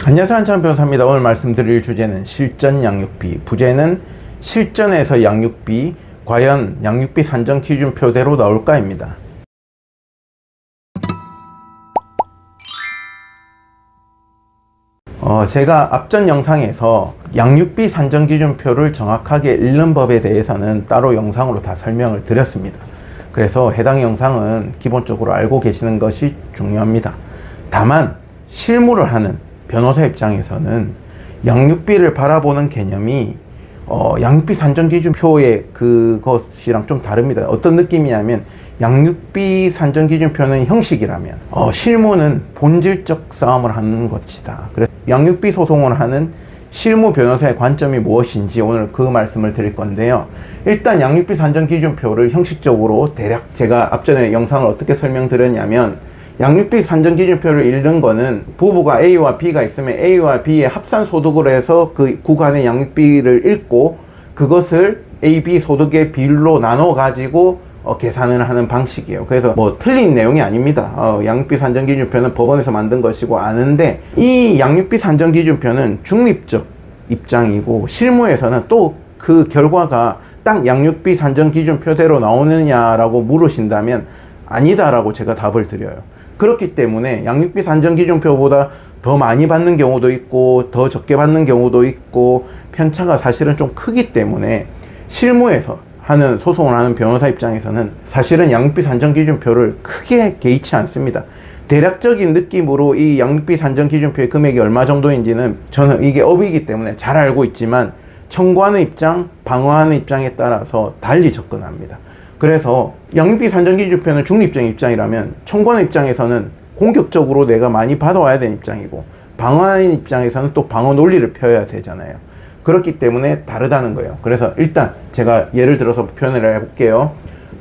안녕하세요, 한찬 변호사입니다. 오늘 말씀드릴 주제는 실전 양육비, 부제는 실전에서 양육비, 과연 양육비 산정 기준표대로 나올까입니다. 제가 앞전 영상에서 양육비 산정 기준표를 정확하게 읽는 법에 대해서는 따로 영상으로 다 설명을 드렸습니다. 그래서 해당 영상은 기본적으로 알고 계시는 것이 중요합니다. 다만 실무를 하는 변호사 입장에서는 양육비를 바라보는 개념이 양육비 산정 기준표의 그것이랑 좀 다릅니다. 어떤 느낌이냐면 양육비 산정 기준표는 형식이라면 실무는 본질적 싸움을 하는 것이다. 그래서 양육비 소송을 하는 실무 변호사의 관점이 무엇인지 오늘 그 말씀을 드릴 건데요. 일단 양육비 산정 기준표를 형식적으로 대략 제가 앞전에 영상을 어떻게 설명드렸냐면 양육비 산정 기준표를 읽는 거는 부부가 A와 B가 있으면 A와 B의 합산 소득으로 해서 그 구간의 양육비를 읽고 그것을 A, B 소득의 비율로 나눠 가지고 계산을 하는 방식이에요. 그래서 뭐 틀린 내용이 아닙니다. 양육비 산정 기준표는 법원에서 만든 것이고 아는데, 이 양육비 산정 기준표는 중립적 입장이고 실무에서는 또 그 결과가 딱 양육비 산정 기준표대로 나오느냐라고 물으신다면 아니다라고 제가 답을 드려요. 그렇기 때문에 양육비 산정 기준표보다 더 많이 받는 경우도 있고 더 적게 받는 경우도 있고 편차가 사실은 좀 크기 때문에 실무에서 하는 소송을 하는 변호사 입장에서는 사실은 양육비 산정 기준표를 크게 개의치 않습니다. 대략적인 느낌으로 이 양육비 산정 기준표의 금액이 얼마 정도인지는 저는 이게 업이기 때문에 잘 알고 있지만 청구하는 입장, 방어하는 입장에 따라서 달리 접근합니다. 그래서 양육비 산정 기준표는 중립적인 입장이라면 청구하는 입장에서는 공격적으로 내가 많이 받아와야 되는 입장이고 방어하는 입장에서는 또 방어 논리를 펴야 되잖아요. 그렇기 때문에 다르다는 거예요. 그래서 일단 제가 예를 들어서 표현을 해볼게요.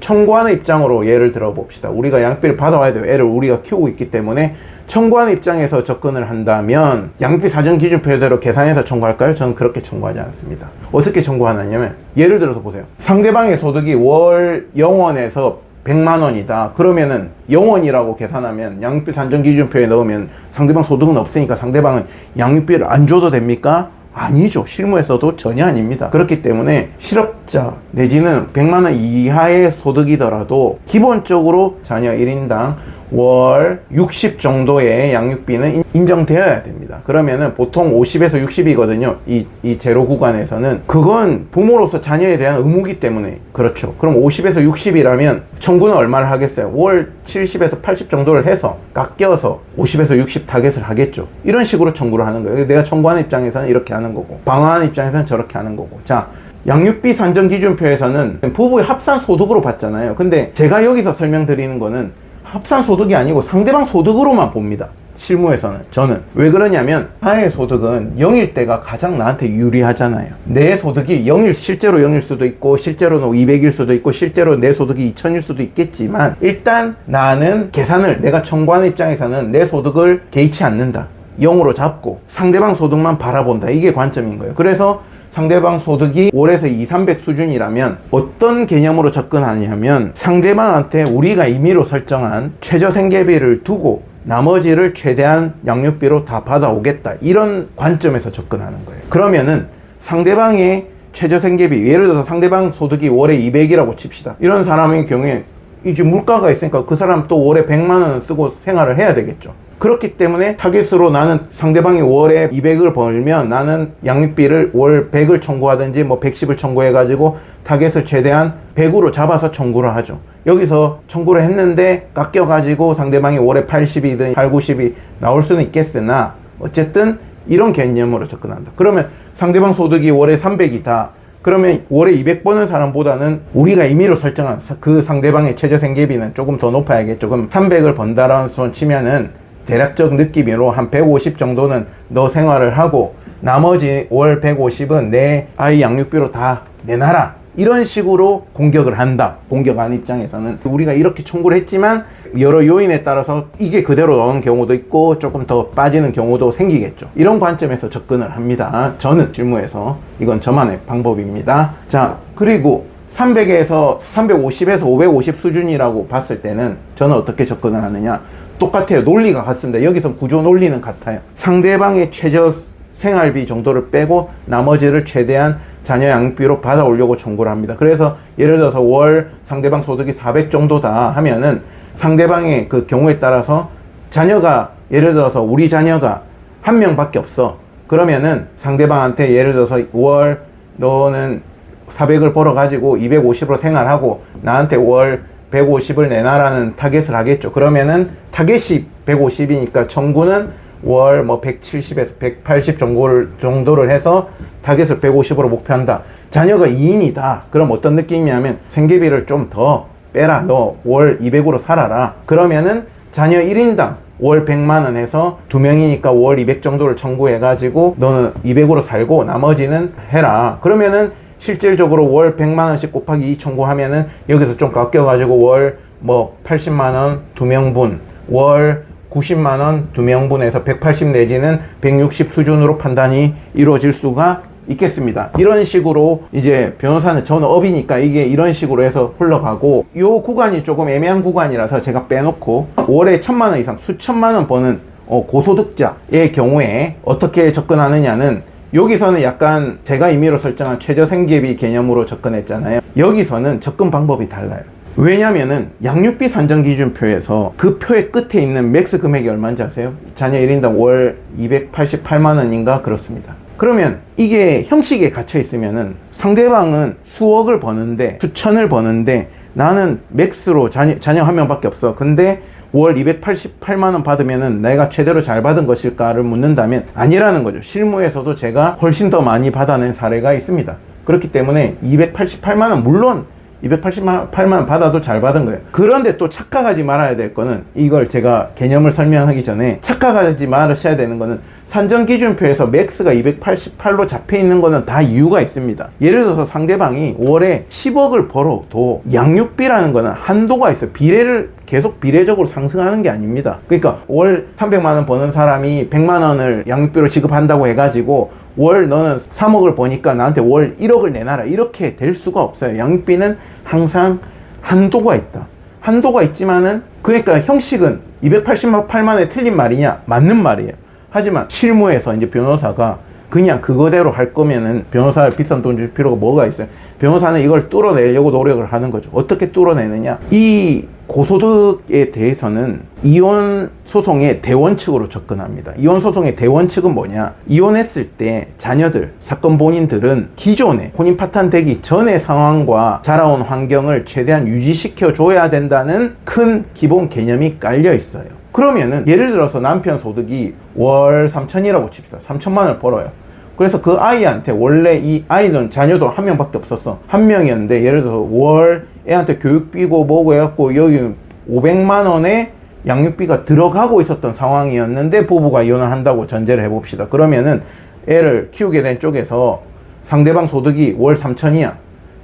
청구하는 입장으로 예를 들어 봅시다. 우리가 양육비를 받아와야 돼요. 애를 우리가 키우고 있기 때문에 청구하는 입장에서 접근을 한다면 양육비 산정 기준표대로 계산해서 청구할까요? 저는 그렇게 청구하지 않습니다. 어떻게 청구하느냐면 예를 들어서 보세요. 상대방의 소득이 월 0원에서 100만 원이다. 그러면은 0원이라고 계산하면 양육비 산정 기준표에 넣으면 상대방 소득은 없으니까 상대방은 양육비를 안 줘도 됩니까? 아니죠. 실무에서도 전혀 아닙니다. 그렇기 때문에 실업자 내지는 100만 원 이하의 소득이더라도 기본적으로 자녀 1인당 월 60 정도의 양육비는 인정되어야 됩니다. 그러면은 보통 50에서 60이거든요. 이 제로 구간에서는. 그건 부모로서 자녀에 대한 의무기 때문에 그렇죠. 그럼 50에서 60이라면 청구는 얼마를 하겠어요? 월 70에서 80 정도를 해서 깎여서 50에서 60 타겟을 하겠죠. 이런 식으로 청구를 하는 거예요. 내가 청구하는 입장에서는 이렇게 하는 거고 방어하는 입장에서는 저렇게 하는 거고. 자, 양육비 산정 기준표에서는 부부의 합산 소득으로 봤잖아요. 근데 제가 여기서 설명드리는 거는 합산 소득이 아니고 상대방 소득으로만 봅니다. 실무에서는. 저는 왜 그러냐면 나의 소득은 0일 때가 가장 나한테 유리하잖아요. 내 소득이 0일, 실제로 0일 수도 있고 실제로는 200일 수도 있고 실제로 내 소득이 2000일 수도 있겠지만 일단 나는 계산을 내가 청구하는 입장에서는 내 소득을 개의치 않는다. 0으로 잡고 상대방 소득만 바라본다. 이게 관점인 거예요. 그래서 상대방 소득이 월에서 200-300 수준이라면 어떤 개념으로 접근하냐면 상대방한테 우리가 임의로 설정한 최저 생계비를 두고 나머지를 최대한 양육비로 다 받아오겠다. 이런 관점에서 접근하는 거예요. 그러면은 상대방의 최저 생계비, 예를 들어서 상대방 소득이 월에 200이라고 칩시다. 이런 사람의 경우에 이제 물가가 있으니까 그 사람 또 월에 100만 원 쓰고 생활을 해야 되겠죠. 그렇기 때문에 타깃으로 나는 상대방이 월에 200을 벌면 나는 양육비를 월 100을 청구하든지 뭐 110을 청구해가지고 타깃을 최대한 100으로 잡아서 청구를 하죠. 여기서 청구를 했는데 깎여가지고 상대방이 월에 80이든 8, 90이 나올 수는 있겠으나 어쨌든 이런 개념으로 접근한다. 그러면 상대방 소득이 월에 300이다. 그러면 월에 200 버는 사람보다는 우리가 임의로 설정한 그 상대방의 최저 생계비는 조금 더 높아야겠죠. 그럼 300을 번다라는 손 치면은 대략적 느낌으로 한 150 정도는 너 생활을 하고 나머지 월 150은 내 아이 양육비로 다 내놔라. 이런 식으로 공격을 한다. 공격하는 입장에서는 우리가 이렇게 청구를 했지만 여러 요인에 따라서 이게 그대로 나오는 경우도 있고 조금 더 빠지는 경우도 생기겠죠. 이런 관점에서 접근을 합니다. 저는 실무에서 이건 저만의 방법입니다. 자, 그리고 300에서 350에서 550 수준이라고 봤을 때는 저는 어떻게 접근을 하느냐. 똑같아요. 논리가 같습니다. 여기서 구조 논리는 같아요. 상대방의 최저 생활비 정도를 빼고 나머지를 최대한 자녀 양육비로 받아오려고 청구를 합니다. 그래서 예를 들어서 월 상대방 소득이 400 정도다 하면은 상대방의 그 경우에 따라서 자녀가 예를 들어서 우리 자녀가 한 명밖에 없어. 그러면은 상대방한테 예를 들어서 월 너는 400을 벌어가지고 250으로 생활하고 나한테 월 150을 내놔라는 타겟을 하겠죠. 그러면은 타겟이 150이니까 청구는 월 뭐 170에서 180 정도를 해서 타겟을 150으로 목표한다. 자녀가 2인이다. 그럼 어떤 느낌이냐면 생계비를 좀 더 빼라. 너 월 200으로 살아라. 그러면은 자녀 1인당 월 100만 원 해서 2명이니까 월 200 정도를 청구해가지고 너는 200으로 살고 나머지는 해라. 그러면은 실질적으로 월 100만 원씩 곱하기 2 청구하면은 여기서 좀 깎여가지고 월 뭐 80만 원 2명분, 월 90만 원 2명분에서 180 내지는 160 수준으로 판단이 이루어질 수가 있겠습니다. 이런 식으로 이제 변호사는 저는 업이니까 이게 이런 식으로 해서 흘러가고, 요 구간이 조금 애매한 구간이라서 제가 빼놓고 월에 1,000만 원 이상 수천만 원 버는 고소득자의 경우에 어떻게 접근하느냐는, 여기서는 약간 제가 임의로 설정한 최저생계비 개념으로 접근했잖아요. 여기서는 접근 방법이 달라요. 왜냐면은 양육비 산정기준표에서 그 표의 끝에 있는 맥스 금액이 얼마인지 아세요? 자녀 1인당 월 288만 원인가 그렇습니다. 그러면 이게 형식에 갇혀 있으면은 상대방은 수억을 버는데, 수천을 버는데 나는 맥스로 자녀 한 명밖에 없어. 근데 월 288만 원 받으면은 내가 제대로 잘 받은 것일까를 묻는다면 아니라는 거죠. 실무에서도 제가 훨씬 더 많이 받아낸 사례가 있습니다. 그렇기 때문에 288만 원, 물론 288만 원 받아도 잘 받은 거예요. 그런데 또 착각하지 말아야 될 거는, 이걸 제가 개념을 설명하기 전에 착각하지 말으셔야 되는 거는, 산정기준표에서 맥스가 288로 잡혀 있는 거는 다 이유가 있습니다. 예를 들어서 상대방이 월에 10억을 벌어도 양육비라는 거는 한도가 있어요. 비례를 계속 비례적으로 상승하는 게 아닙니다. 그러니까 월 300만 원 버는 사람이 100만 원을 양육비로 지급한다고 해가지고 월 너는 3억을 버니까 나한테 월 1억을 내놔라, 이렇게 될 수가 없어요. 양육비는 항상 한도가 있다. 한도가 있지만은, 그러니까 형식은 288만에 틀린 말이냐? 맞는 말이에요. 하지만 실무에서 이제 변호사가 그냥 그거대로 할 거면은 변호사를 비싼 돈 줄 필요가 뭐가 있어요? 변호사는 이걸 뚫어내려고 노력을 하는 거죠. 어떻게 뚫어내느냐? 이 고소득에 대해서는 이혼 소송의 대원칙으로 접근합니다. 이혼 소송의 대원칙은 뭐냐? 이혼했을 때 자녀들, 사건 본인들은 기존에 혼인 파탄되기 전의 상황과 자라온 환경을 최대한 유지시켜 줘야 된다는 큰 기본 개념이 깔려 있어요. 그러면은 예를 들어서 남편 소득이 월 3천이라고 칩시다. 3천만 원을 벌어요. 그래서 그 아이한테, 원래 이 아이는 자녀도 한 명밖에 없었어. 한 명이었는데 예를 들어서 월 애한테 교육비고 뭐고 해갖고 여기 500만 원의 양육비가 들어가고 있었던 상황이었는데 부부가 이혼을 한다고 전제를 해봅시다. 그러면은 애를 키우게 된 쪽에서 상대방 소득이 월 3천이야.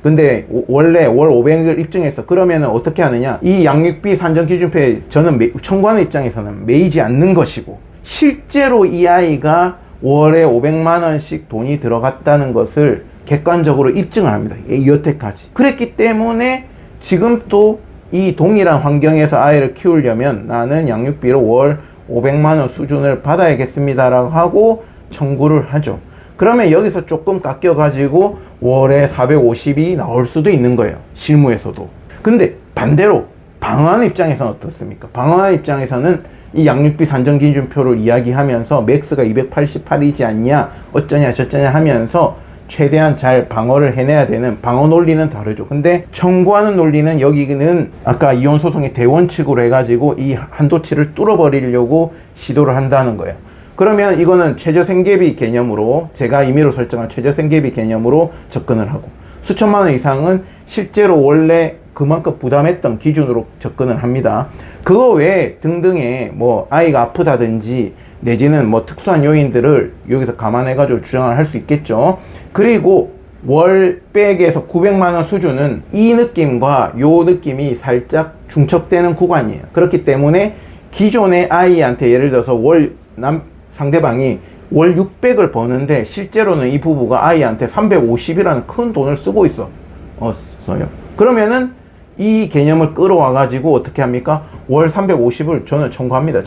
근데 원래 월 500을 입증했어. 그러면은 어떻게 하느냐? 이 양육비 산정기준표에 저는 청구하는 입장에서는 매이지 않는 것이고, 실제로 이 아이가 월에 500만 원씩 돈이 들어갔다는 것을 객관적으로 입증을 합니다. 여태까지. 그랬기 때문에 지금 또 이 동일한 환경에서 아이를 키우려면 나는 양육비로 월 500만 원 수준을 받아야겠습니다라고 하고 청구를 하죠. 그러면 여기서 조금 깎여가지고 월에 450이 나올 수도 있는 거예요. 실무에서도. 근데 반대로 방어하는 입장에서는 어떻습니까? 방어하는 입장에서는 이 양육비 산정기준표를 이야기하면서 맥스가 288이지 않냐, 어쩌냐 저쩌냐 하면서 최대한 잘 방어를 해내야 되는, 방어 논리는 다르죠. 근데 청구하는 논리는, 여기는 아까 이혼소송의 대원칙으로 해가지고 이 한도치를 뚫어버리려고 시도를 한다는 거예요. 그러면 이거는 최저생계비 개념으로, 제가 임의로 설정한 최저생계비 개념으로 접근을 하고, 수천만 원 이상은 실제로 원래 그만큼 부담했던 기준으로 접근을 합니다. 그거 외에 등등의 뭐 아이가 아프다든지 내지는 뭐 특수한 요인들을 여기서 감안해가지고 주장을 할 수 있겠죠. 그리고 월백에서 900만 원 수준은 이 느낌과 요 느낌이 살짝 중첩되는 구간이에요. 그렇기 때문에 기존의 아이한테 예를 들어서 상대방이 월 600을 버는데 실제로는 이 부부가 아이한테 350이라는 큰 돈을 쓰고 있어요. 그러면은 이 개념을 끌어와 가지고 어떻게 합니까? 월 350을 저는 청구합니다.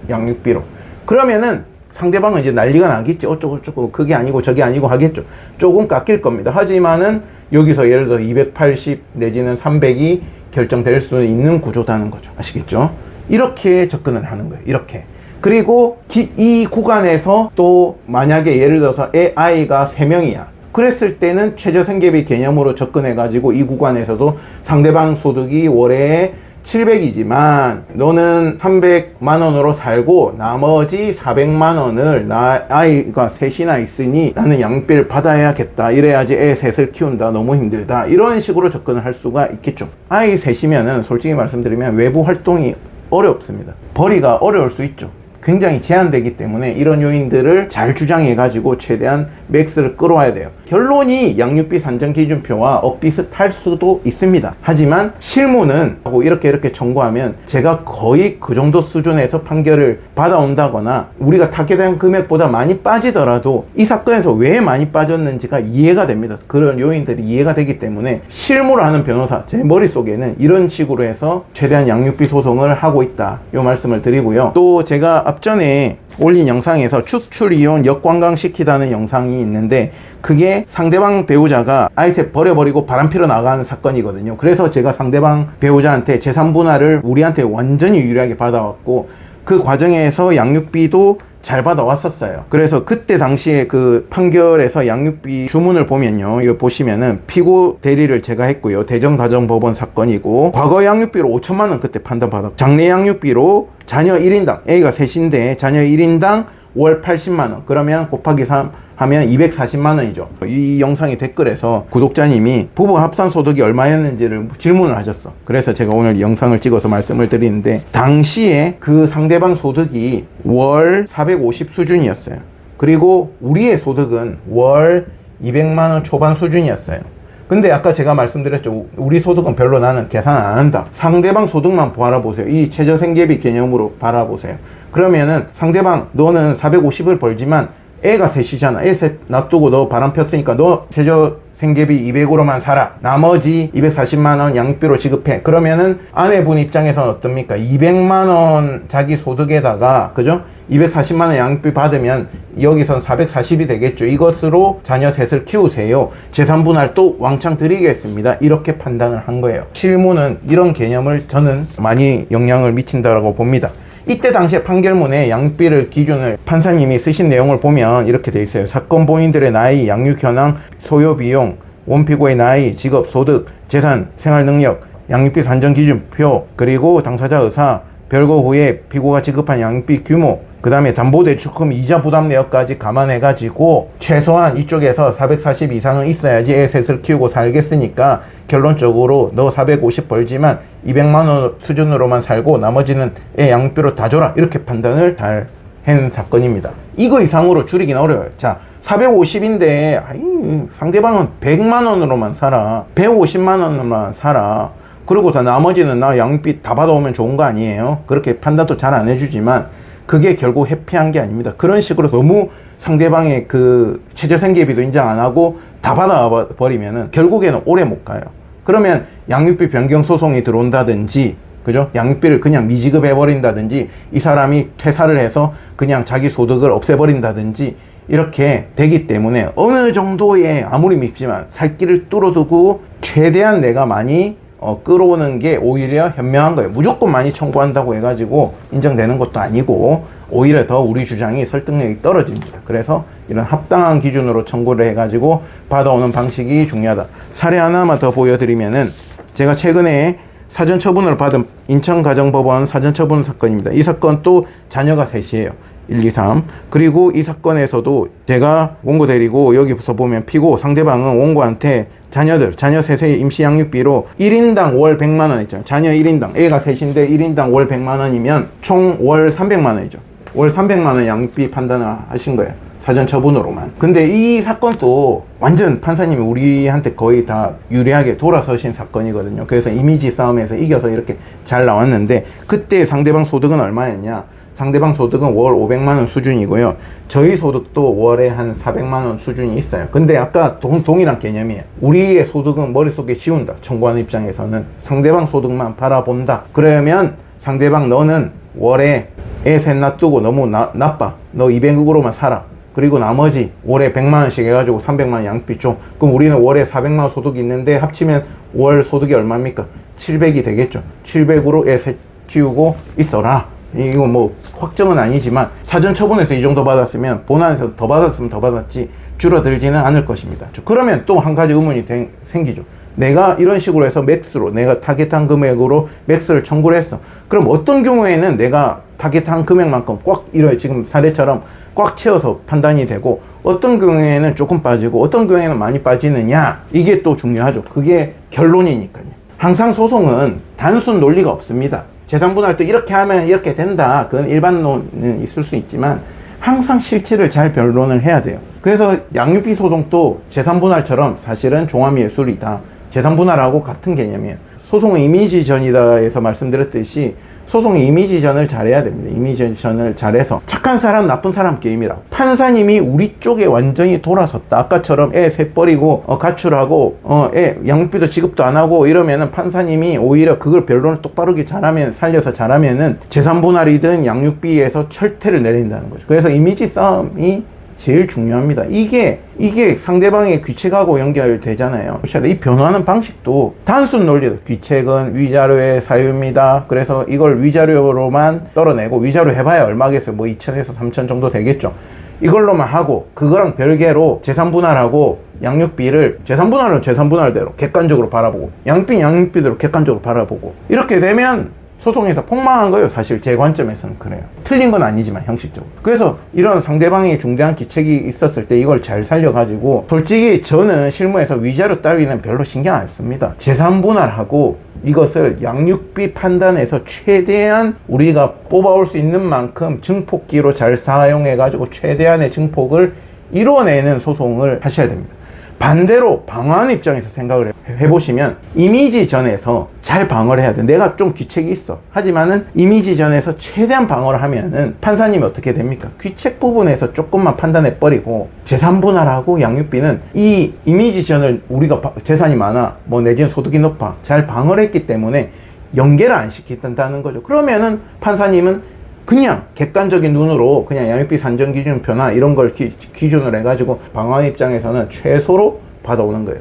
양육비로. 그러면은 상대방은 이제 난리가 나겠지. 어쩌고 그게 아니고 저게 아니고 하겠죠. 조금 깎일 겁니다. 하지만은 여기서 예를 들어 280 내지는 300이 결정될 수 있는 구조다는 거죠. 아시겠죠? 이렇게 접근을 하는 거예요. 이렇게. 그리고 이 구간에서 또 만약에 예를 들어서 아이가 3명이야. 그랬을 때는 최저생계비 개념으로 접근해가지고 이 구간에서도 상대방 소득이 월에 700이지만 너는 300만 원으로 살고 나머지 400만 원을 아이가 셋이나 있으니 나는 양육비를 받아야겠다. 이래야지 애 셋을 키운다. 너무 힘들다. 이런 식으로 접근을 할 수가 있겠죠. 아이 셋이면은 솔직히 말씀드리면 외부 활동이 어렵습니다. 벌이가 어려울 수 있죠. 굉장히 제한되기 때문에 이런 요인들을 잘 주장해가지고 최대한 맥스를 끌어와야 돼요. 결론이 양육비 산정기준표와 엇비슷할 수도 있습니다. 하지만 실무는 하고 이렇게 청구하면 제가 거의 그 정도 수준에서 판결을 받아온다거나 우리가 타겟한 금액보다 많이 빠지더라도 이 사건에서 왜 많이 빠졌는지가 이해가 됩니다. 그런 요인들이 이해가 되기 때문에 실무를 하는 변호사, 제 머릿속에는 이런 식으로 해서 최대한 양육비 소송을 하고 있다. 이 말씀을 드리고요. 또 제가 앞전에 올린 영상에서 축출 이혼 역관광시키다는 영상이 있는데 그게 상대방 배우자가 아이셋 버려버리고 바람피러 나가는 사건이거든요. 그래서 제가 상대방 배우자한테 재산분할을 우리한테 완전히 유리하게 받아왔고 그 과정에서 양육비도 잘 받아왔었어요. 그래서 그때 당시에 그 판결에서 양육비 주문을 보면요. 이거 보시면은 피고 대리를 제가 했고요. 대전가정법원 사건이고 과거 양육비로 5천만 원 그때 판단받았고 장래 양육비로 자녀 1인당 A가 셋인데 자녀 1인당 월 80만 원 그러면 곱하기 3 하면 240만 원이죠. 이 영상의 댓글에서 구독자님이 부부 합산 소득이 얼마였는지를 질문을 하셨어. 그래서 제가 오늘 이 영상을 찍어서 말씀을 드리는데 당시에 그 상대방 소득이 월 450 수준이었어요. 그리고 우리의 소득은 월 200만 원 초반 수준이었어요. 근데 아까 제가 말씀드렸죠. 우리 소득은 별로 나는 계산 안 한다. 상대방 소득만 바라보세요. 이 최저생계비 개념으로 바라보세요. 그러면은 상대방 너는 450을 벌지만 애가 셋이잖아. 애 셋 놔두고 너 바람 폈으니까 너 최저생계비 200으로만 살아. 나머지 240만 원 양육비로 지급해. 그러면은 아내분 입장에서는 어떻습니까? 200만 원 자기 소득에다가 그죠? 240만 원 양육비 받으면 여기선 440이 되겠죠. 이것으로 자녀 셋을 키우세요. 재산분할 또 왕창 드리겠습니다. 이렇게 판단을 한 거예요. 실무는 이런 개념을 저는 많이 영향을 미친다고 봅니다. 이때 당시에 판결문에 양육비를 기준을 판사님이 쓰신 내용을 보면 이렇게 돼 있어요. 사건 본인들의 나이, 양육 현황, 소요 비용, 원피고의 나이, 직업, 소득, 재산, 생활 능력, 양육비 산정 기준표, 그리고 당사자 의사, 별거 후에 피고가 지급한 양육비 규모, 그 다음에 담보대출금 이자 부담 내역까지 감안해가지고 최소한 이쪽에서 440 이상은 있어야지 애 셋을 키우고 살겠으니까 결론적으로 너 450 벌지만 200만 원 수준으로만 살고 나머지는 애 양육비로 다 줘라. 이렇게 판단을 잘 한 사건입니다. 이거 이상으로 줄이긴 어려워요. 자, 450인데 상대방은 100만 원으로만 살아. 150만 원으로만 살아. 그리고 다 나머지는 나 양육비 다 받아오면 좋은 거 아니에요? 그렇게 판단도 잘 안 해주지만 그게 결국 회피한 게 아닙니다. 그런 식으로 너무 상대방의 그 최저생계비도 인정 안 하고 다 받아버리면은 결국에는 오래 못 가요. 그러면 양육비 변경 소송이 들어온다든지, 그죠? 양육비를 그냥 미지급해버린다든지, 이 사람이 퇴사를 해서 그냥 자기 소득을 없애버린다든지, 이렇게 되기 때문에 어느 정도의 아무리 밉지만 살 길을 뚫어두고 최대한 내가 많이 끌어오는 게 오히려 현명한 거예요. 무조건 많이 청구한다고 해가지고 인정되는 것도 아니고 오히려 더 우리 주장이 설득력이 떨어집니다. 그래서 이런 합당한 기준으로 청구를 해가지고 받아오는 방식이 중요하다. 사례 하나만 더 보여드리면은 제가 최근에 사전처분을 받은 인천가정법원 사전처분 사건입니다. 이 사건 또 자녀가 셋이에요. 1, 2, 3. 그리고 이 사건에서도 제가 원고 대리고 여기서 보면 피고 상대방은 원고한테 자녀 셋의 임시 양육비로 1인당 월 100만 원 있잖아요. 자녀 1인당, 애가 셋인데 1인당 월 100만 원이면 총 월 300만 원이죠. 월 300만 원 양육비 판단을 하신 거예요. 사전 처분으로만. 근데 이 사건도 완전 판사님이 우리한테 거의 다 유리하게 돌아서신 사건이거든요. 그래서 이미지 싸움에서 이겨서 이렇게 잘 나왔는데 그때 상대방 소득은 얼마였냐? 상대방 소득은 월 500만 원 수준이고요. 저희 소득도 월에 한 400만 원 수준이 있어요. 근데 아까 동일한 개념이에요. 우리의 소득은 머릿속에 지운다. 청구하는 입장에서는 상대방 소득만 바라본다. 그러면 상대방 너는 월에 애 셋 놔두고 너무 나빠. 너 200으로만 살아. 그리고 나머지 월에 100만 원씩 해가지고 300만 원 양육비 줘. 그럼 우리는 월에 400만 원 소득이 있는데 합치면 월 소득이 얼마입니까? 700이 되겠죠. 700으로 애 셋 키우고 있어라. 이거 뭐 확정은 아니지만 사전 처분에서 이 정도 받았으면 본안에서 더 받았으면 더 받았지 줄어들지는 않을 것입니다. 그러면 또 한 가지 의문이 생기죠. 내가 이런 식으로 해서 맥스로 내가 타겟한 금액으로 맥스를 청구를 했어. 그럼 어떤 경우에는 내가 타겟한 금액만큼 꽉 이런 지금 사례처럼 꽉 채워서 판단이 되고 어떤 경우에는 조금 빠지고 어떤 경우에는 많이 빠지느냐, 이게 또 중요하죠. 그게 결론이니까요. 항상 소송은 단순 논리가 없습니다. 재산분할 때 이렇게 하면 이렇게 된다. 그건 일반론은 있을 수 있지만 항상 실치를 잘 변론을 해야 돼요. 그래서 양육비 소송도 재산분할처럼 사실은 종합예술이다. 재산분할하고 같은 개념이에요. 소송은 이미지전이다에서 말씀드렸듯이 소송의 이미지전을 잘해야 됩니다. 이미지전을 잘해서 착한 사람 나쁜 사람 게임이라고. 판사님이 우리 쪽에 완전히 돌아섰다. 아까처럼 애 셋 버리고 가출하고 애 양육비도 지급도 안 하고 이러면은 판사님이 오히려 그걸 변론을 똑바르게 잘하면 살려서 잘하면은 재산분할이든 양육비에서 철퇴를 내린다는 거죠. 그래서 이미지 싸움이 제일 중요합니다. 이게 상대방의 귀책하고 연결되잖아요. 이 변호하는 방식도 단순 논리도 귀책은 위자료의 사유입니다. 그래서 이걸 위자료로만 떨어내고 위자료 해봐야 얼마겠어요. 뭐 2천에서 3천 정도 되겠죠. 이걸로만 하고 그거랑 별개로 재산분할하고 양육비를 재산분할은 재산분할대로 객관적으로 바라보고 양육비는 양육비대로 객관적으로 바라보고 이렇게 되면 소송에서 폭망한 거예요. 사실 제 관점에서는 그래요. 틀린 건 아니지만 형식적으로. 그래서 이런 상대방이 중대한 기책이 있었을 때 이걸 잘 살려가지고 솔직히 저는 실무에서 위자료 따위는 별로 신경 안 씁니다. 재산분할하고 이것을 양육비 판단에서 최대한 우리가 뽑아올 수 있는 만큼 증폭기로 잘 사용해가지고 최대한의 증폭을 이뤄내는 소송을 하셔야 됩니다. 반대로 방어하는 입장에서 생각을 해보시면 이미지전에서 잘 방어를 해야 돼. 내가 좀 귀책이 있어. 하지만은 이미지전에서 최대한 방어를 하면은 판사님이 어떻게 됩니까? 귀책 부분에서 조금만 판단해 버리고 재산분할하고 양육비는 이 이미지전을 우리가 재산이 많아 뭐 내지는 소득이 높아 잘 방어를 했기 때문에 연계를 안 시킨다는 거죠. 그러면은 판사님은 그냥 객관적인 눈으로 그냥 양육비 산정기준 변화 이런 걸 기준으로 해가지고 방어하는 입장에서는 최소로 받아오는 거예요.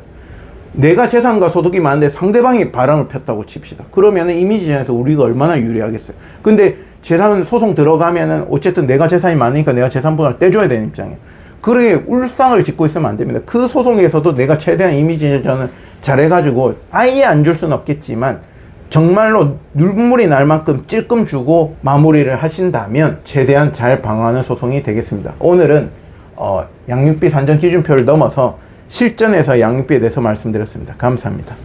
내가 재산과 소득이 많은데 상대방이 바람을 폈다고 칩시다. 그러면은 이미지전에서 우리가 얼마나 유리하겠어요. 근데 재산 소송 들어가면은 어쨌든 내가 재산이 많으니까 내가 재산분할 떼줘야 되는 입장이에요. 그렇게 울상을 짓고 있으면 안 됩니다. 그 소송에서도 내가 최대한 이미지전을 잘해가지고 아예 안 줄 수는 없겠지만 정말로 눈물이 날 만큼 찔끔 주고 마무리를 하신다면 최대한 잘 방어하는 소송이 되겠습니다. 오늘은 양육비 산정 기준표를 넘어서 실전에서 양육비에 대해서 말씀드렸습니다. 감사합니다.